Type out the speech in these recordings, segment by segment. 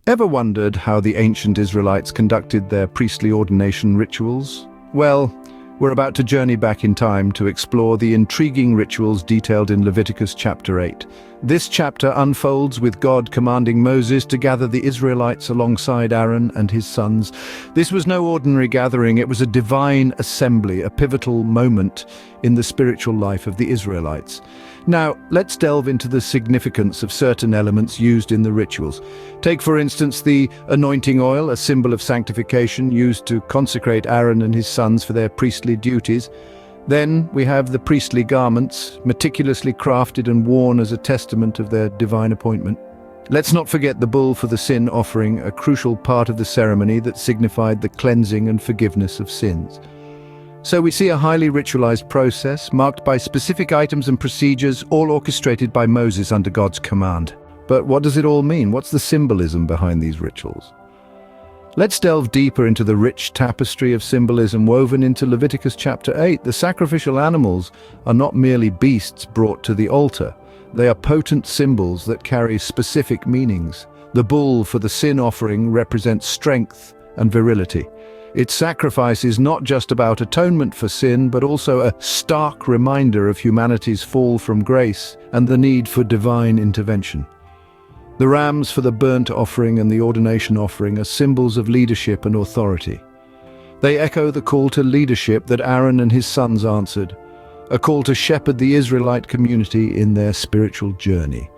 Ever wondered how the ancient Israelites conducted their priestly ordination rituals? Well, we're about to journey back in time to explore the intriguing rituals detailed in Leviticus Chapter 8. This chapter unfolds with God commanding Moses to gather the Israelites alongside Aaron and his sons. This was no ordinary gathering, it was a divine assembly, a pivotal moment in the spiritual life of the Israelites. Now, let's delve into the significance of certain elements used in the rituals. Take, for instance, the anointing oil, a symbol of sanctification used to consecrate Aaron and his sons for their priestly duties. Then we have the priestly garments, meticulously crafted and worn as a testament of their divine appointment. Let's not forget the bull for the sin offering, a crucial part of the ceremony that signified the cleansing and forgiveness of sins. So we see a highly ritualized process, marked by specific items and procedures, all orchestrated by Moses under God's command. But what does it all mean? What's the symbolism behind these rituals? Let's delve deeper into the rich tapestry of symbolism woven into Leviticus Chapter 8. The sacrificial animals are not merely beasts brought to the altar. They are potent symbols that carry specific meanings. The bull for the sin offering represents strength and virility. Its sacrifice is not just about atonement for sin, but also a stark reminder of humanity's fall from grace and the need for divine intervention. The rams for the burnt offering and the ordination offering are symbols of leadership and authority. They echo the call to leadership that Aaron and his sons answered, a call to shepherd the Israelite community in their spiritual journey.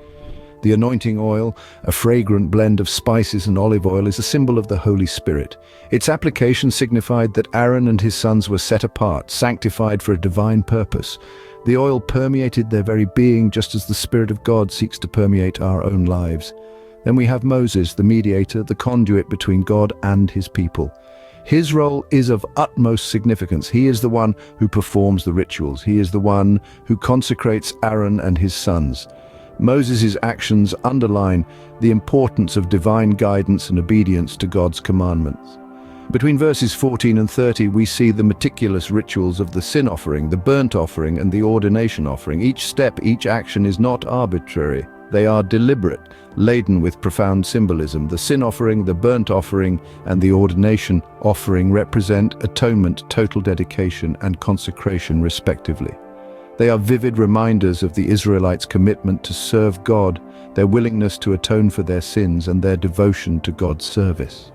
The anointing oil, a fragrant blend of spices and olive oil, is a symbol of the Holy Spirit. Its application signified that Aaron and his sons were set apart, sanctified for a divine purpose. The oil permeated their very being, just as the Spirit of God seeks to permeate our own lives. Then we have Moses, the mediator, the conduit between God and his people. His role is of utmost significance. He is the one who performs the rituals. He is the one who consecrates Aaron and his sons. Moses' actions underline the importance of divine guidance and obedience to God's commandments. Between verses 14 and 30, we see the meticulous rituals of the sin offering, the burnt offering, and the ordination offering. Each step, each action is not arbitrary. They are deliberate, laden with profound symbolism. The sin offering, the burnt offering, and the ordination offering represent atonement, total dedication, and consecration, respectively. They are vivid reminders of the Israelites' commitment to serve God, their willingness to atone for their sins, and their devotion to God's service.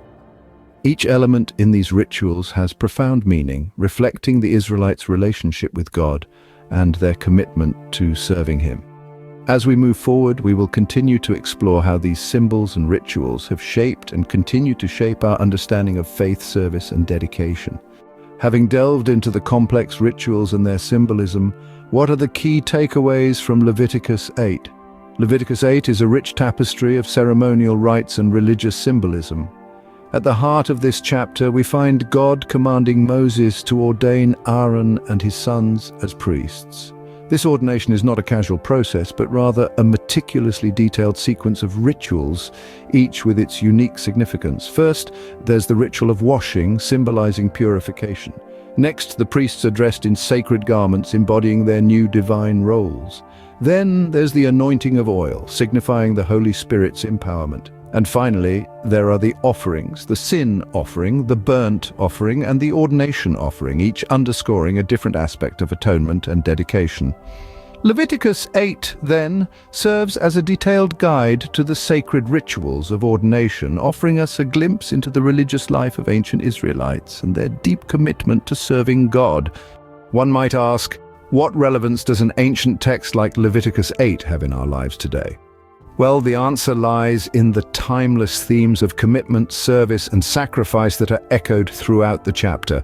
Each element in these rituals has profound meaning, reflecting the Israelites' relationship with God and their commitment to serving Him. As we move forward, we will continue to explore how these symbols and rituals have shaped and continue to shape our understanding of faith, service, and dedication. Having delved into the complex rituals and their symbolism, what are the key takeaways from Leviticus 8? Leviticus 8 is a rich tapestry of ceremonial rites and religious symbolism. At the heart of this chapter, we find God commanding Moses to ordain Aaron and his sons as priests. This ordination is not a casual process, but rather a meticulously detailed sequence of rituals, each with its unique significance. First, there's the ritual of washing, symbolizing purification. Next, the priests are dressed in sacred garments, embodying their new divine roles. Then there's the anointing of oil, signifying the Holy Spirit's empowerment. And finally, there are the offerings, the sin offering, the burnt offering, and the ordination offering, each underscoring a different aspect of atonement and dedication. Leviticus 8, then, serves as a detailed guide to the sacred rituals of ordination, offering us a glimpse into the religious life of ancient Israelites and their deep commitment to serving God. One might ask, what relevance does an ancient text like Leviticus 8 have in our lives today? Well, the answer lies in the timeless themes of commitment, service, and sacrifice that are echoed throughout the chapter.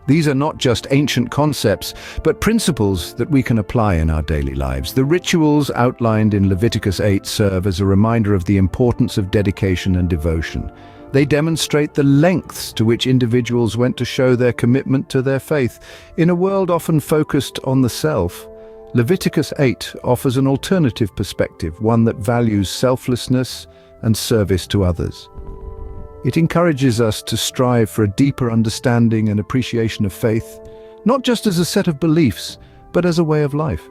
These are not just ancient concepts, but principles that we can apply in our daily lives. The rituals outlined in Leviticus 8 serve as a reminder of the importance of dedication and devotion. They demonstrate the lengths to which individuals went to show their commitment to their faith. In a world often focused on the self, Leviticus 8 offers an alternative perspective, one that values selflessness and service to others. It encourages us to strive for a deeper understanding and appreciation of faith, not just as a set of beliefs, but as a way of life.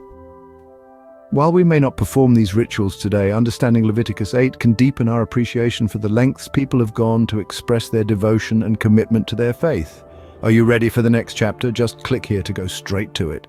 While we may not perform these rituals today, understanding Leviticus 8 can deepen our appreciation for the lengths people have gone to express their devotion and commitment to their faith. Are you ready for the next chapter? Just click here to go straight to it.